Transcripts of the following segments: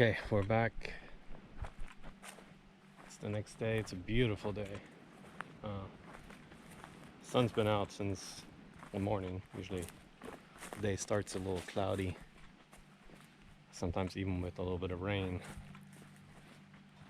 Okay, we're back. It's the next day. It's a beautiful day. Sun's been out since the morning. Usually the day starts a little cloudy, sometimes even with a little bit of rain,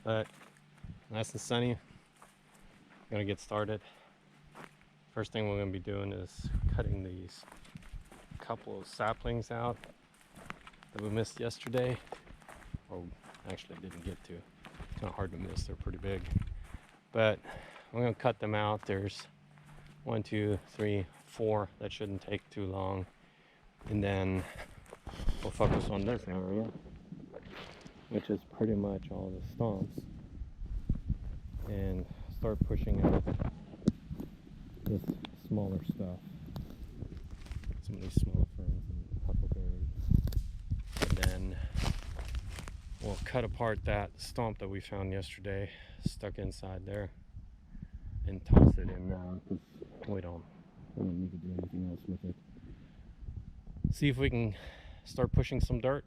but nice and sunny. Gonna get started. First thing we're gonna be doing is cutting these couple of saplings out that we missed yesterday, or actually didn't get to. It's kind of hard to miss, they're pretty big, but we're gonna cut them out. There's 1, 2, 3, 4 that shouldn't take too long, and then we'll focus on this area, which is pretty much all the stumps, and start pushing out this smaller stuff, some of these smaller ferns and huckleberries, and then we'll cut apart that stump that we found yesterday stuck inside there and toss it in now, because we don't need to do anything else with it. See if we can start pushing some dirt.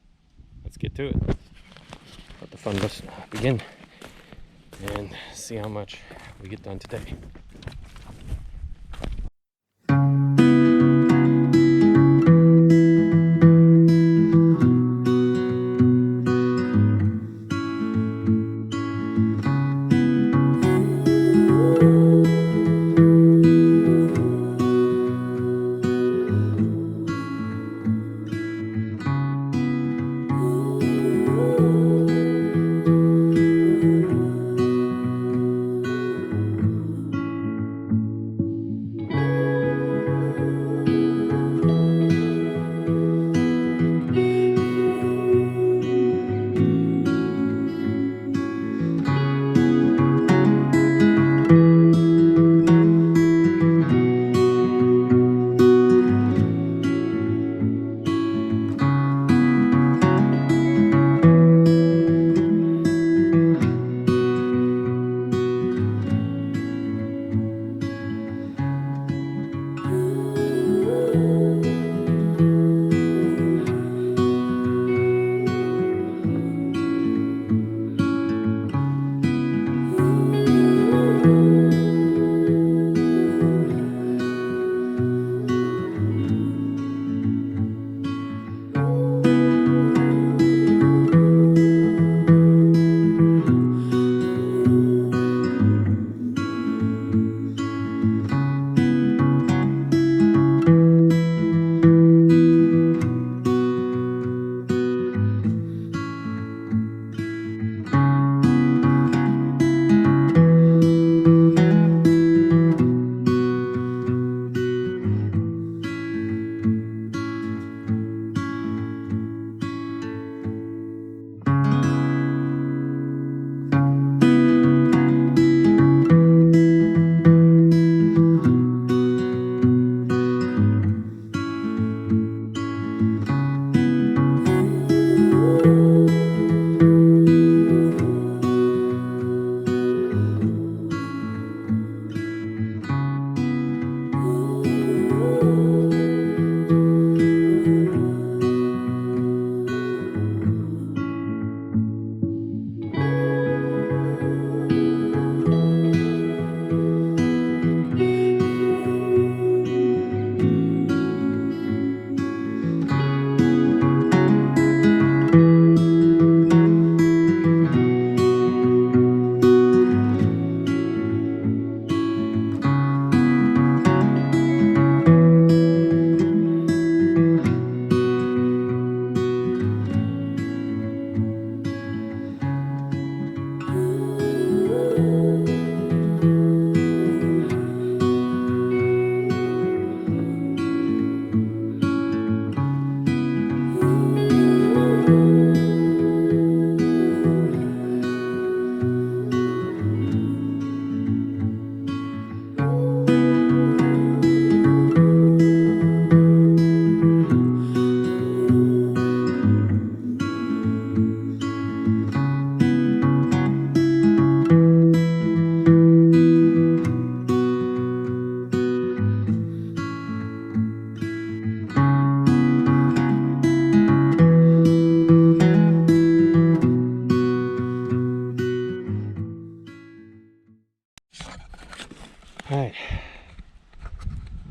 Let's get to it. Let the fun begin and see how much we get done today.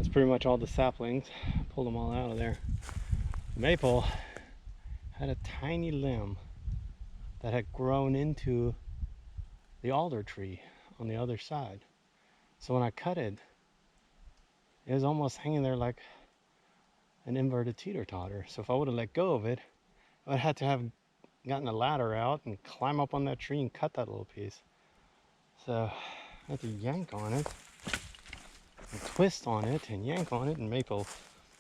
That's pretty much all the saplings. Pulled them all out of there. Maple had a tiny limb that had grown into the alder tree on the other side. So when I cut it, it was almost hanging there like an inverted teeter-totter. So if I would have let go of it, I would have had to have gotten a ladder out and climb up on that tree and cut that little piece. So I had to yank on it and twist on it and yank on it, and maple,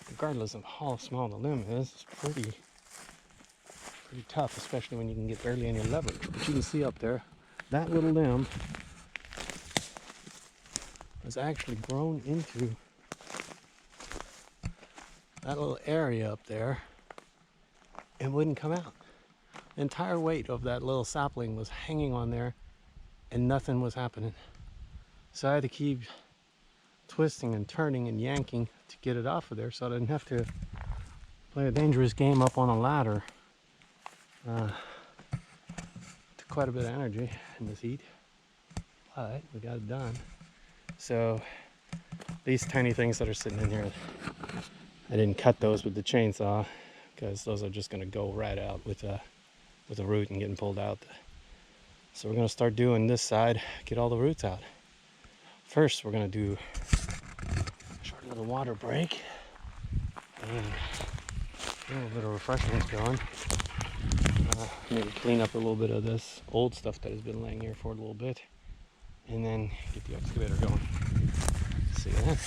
regardless of how small the limb is pretty tough, especially when you can get barely any leverage. But you can see up there, that little limb was actually grown into that little area up there and wouldn't come out. The entire weight of that little sapling was hanging on there and nothing was happening. So I had to keep twisting and turning and yanking to get it off of there, so I didn't have to play a dangerous game up on a ladder. Took quite a bit of energy in this heat, but we got it done. So these tiny things that are sitting in here, I didn't cut those with the chainsaw because those are just going to go right out with a root and getting pulled out. So we're going to start doing this side, get all the roots out. First, we're going to do a short little water break and get a little bit of refreshments going. Maybe clean up a little bit of this old stuff that has been laying here for a little bit, and then get the excavator going. See you then.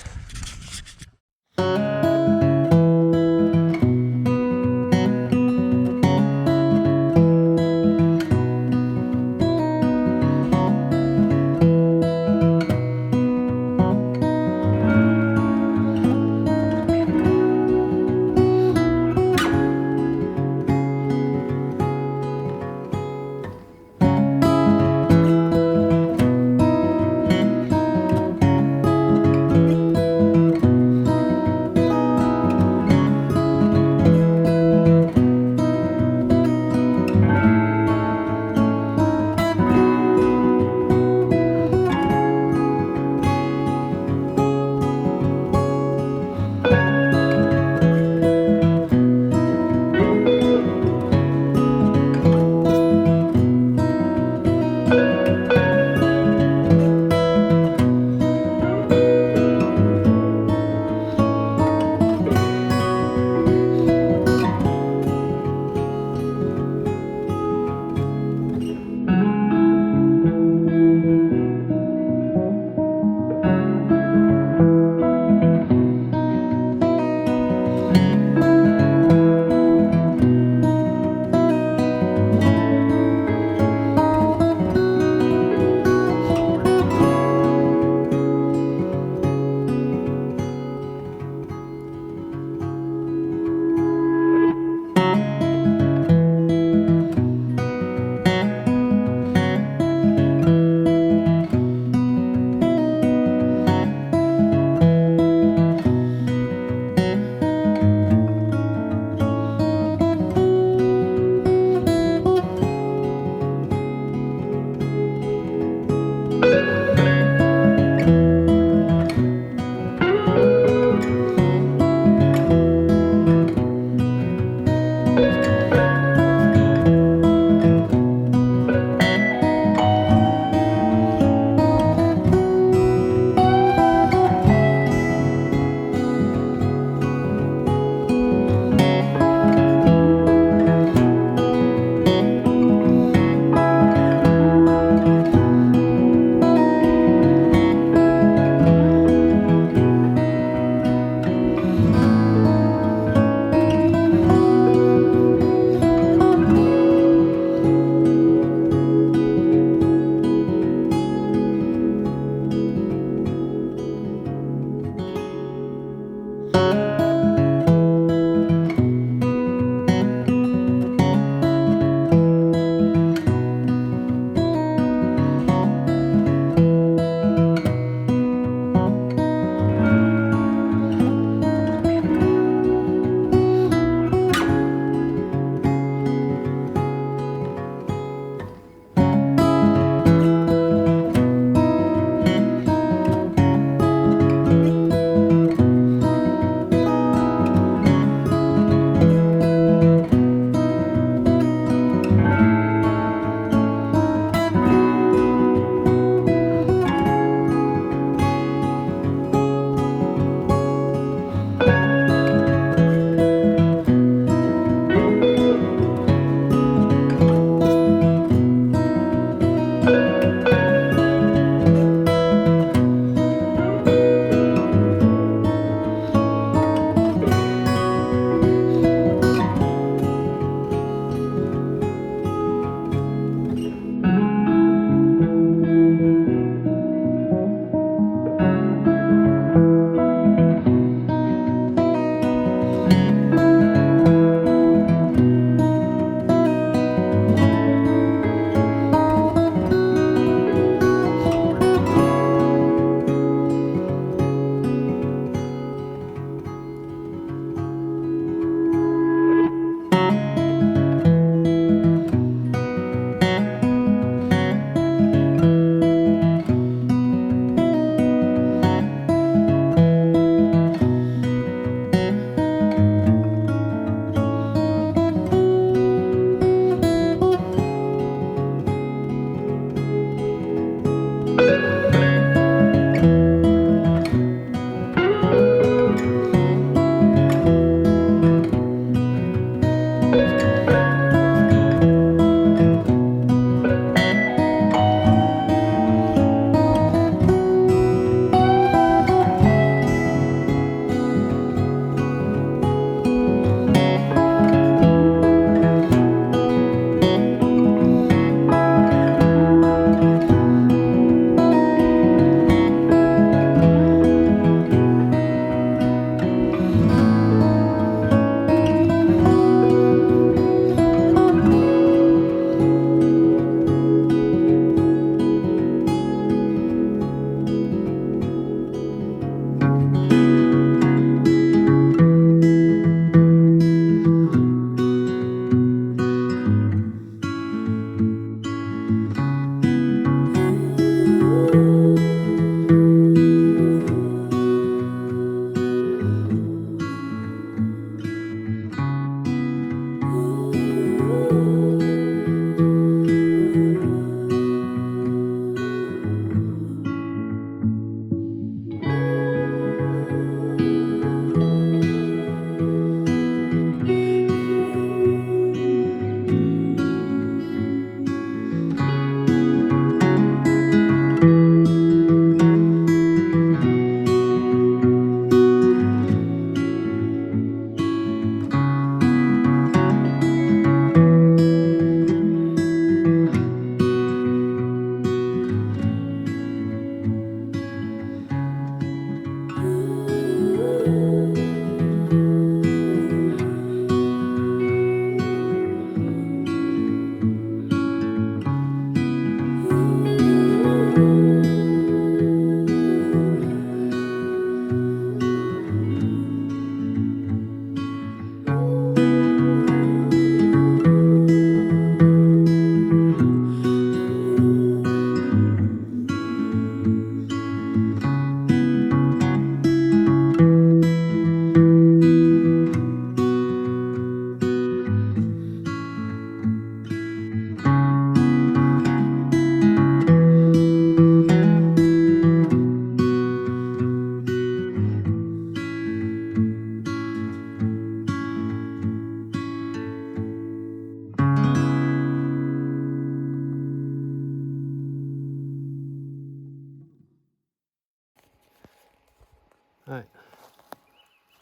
Alright,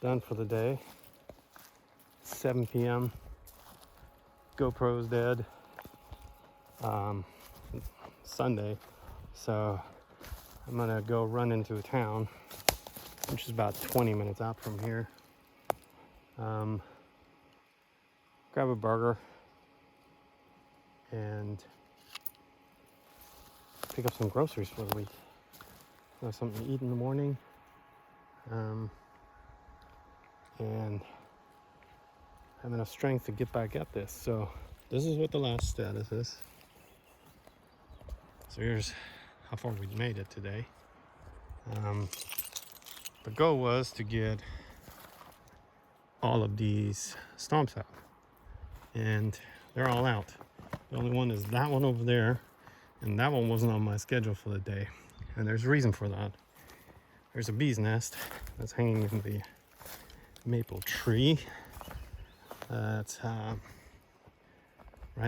done for the day. 7 p.m. GoPro's dead. Sunday, so I'm gonna go run into a town, which is about 20 minutes out from here. Grab a burger and pick up some groceries for the week. Have something to eat in the morning, and have enough strength to get back at this. So this is what the last status is. So here's how far we made it today. The goal was to get all of these stomps out, and they're all out. The only one is that one over there, and that one wasn't on my schedule for the day, and there's a reason for that. There's a bee's nest that's hanging in the maple tree that's right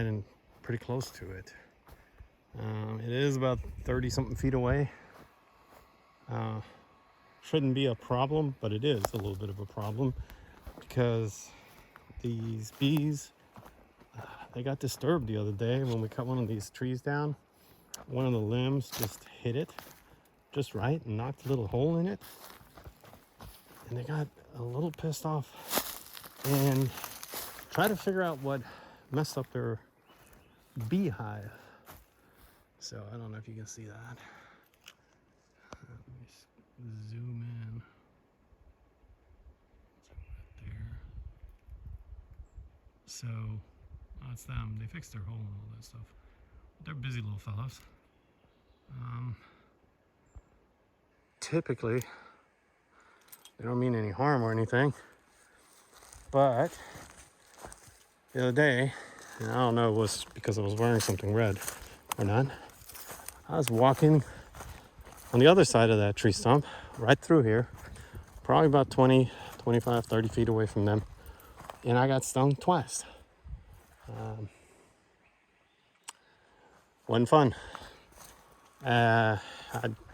in pretty close to it. It is about 30 something feet away. Shouldn't be a problem, but it is a little bit of a problem because these bees, they got disturbed the other day when we cut one of these trees down. One of the limbs just hit it just right and knocked a little hole in it, and they got a little pissed off and tried to figure out what messed up their beehive. So I don't know if you can see that. Let me zoom in. Right there. So that's them. They fixed their hole and all that stuff. They're busy little fellows. Typically, they don't mean any harm or anything. But the other day, and I don't know if it was because I was wearing something red or not, I was walking on the other side of that tree stump, right through here, probably about 20, 25, 30 feet away from them, and I got stung twice. Wasn't fun. I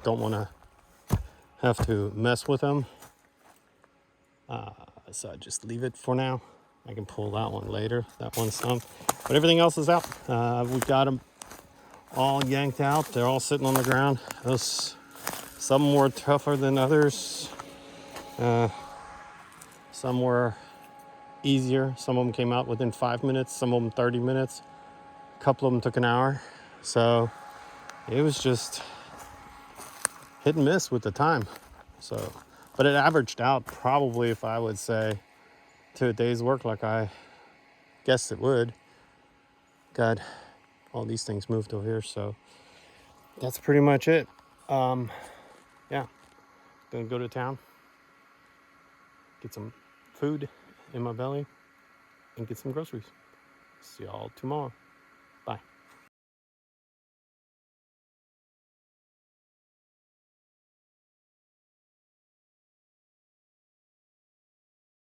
don't want to have to mess with them, so I just leave it for now. I can pull that one later, that one stump, but everything else is out. We've got them all yanked out. They're all sitting on the ground. Some were tougher than others. Some were easier. Some of them came out within 5 minutes, some of them 30 minutes. A couple of them took an hour. So it was just hit and miss with the time. So, but it averaged out probably, if I would say, to a day's work like I guessed it would. Got all these things moved over here, so that's pretty much it. Yeah, gonna go to town, get some food in my belly, and get some groceries. See y'all tomorrow.